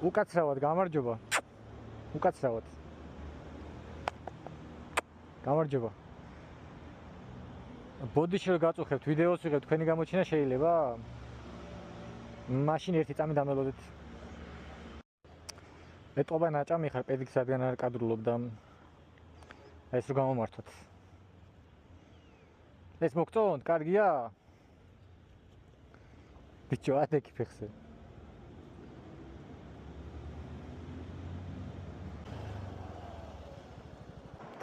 უკაცრავად გამარჯობა. უკაცრავად. გამარჯობა. ბოდიში რომ გაწუხებთ, ვიდეოს ვიღებთ, თქვენი გამოჩენა შეიძლება? მაშინ ერთი წამი დამელოდეთ. ეტყობა ნაჭამი ხარ, პედიქსადიან არ კადრულობ და ეს რო გამომართოთ. ეს მოგწონთ, კარგია? ბიჭო, ატეკი ფეხზე.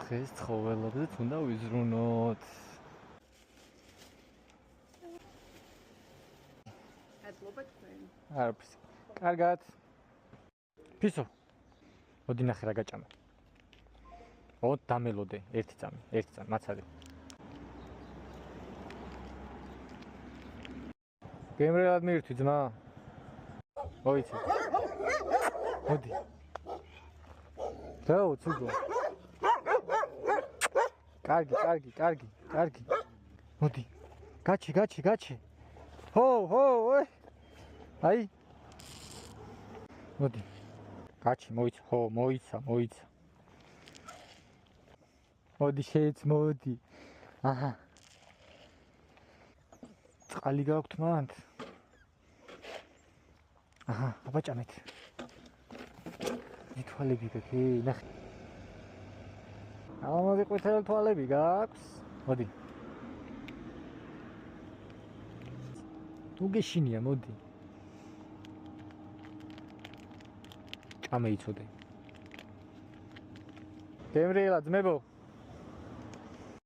დღეს ცხოველებზე უნდა ვიზრუნოთ. ატლობა თქვენ. არაფერს. კარგად. ფისო. მოდი ნახე რა გაჭამა. ო, დამელოდე, ერთი წამი, მაცადე. გემრიელად მირთვი ძმა. მოიცე. მოდი. დაო, ცუდო. კარგი. მოდი. გაჩი. ჰო, ой. აი. მოდი. გაჩი, მოიცა, ხო, მოიცა. მოდი შეიც მოდი. აჰა. წყალი გაქვთ მანდ? აჰა, აბაჭამეთ. თვალები გაკი, ნახე. ამაზე ყვითელი თვალები გაქვს? მოდი. თუ გეშინია, მოდი. ჭამე იცოდე. გემრიელა ძმებო.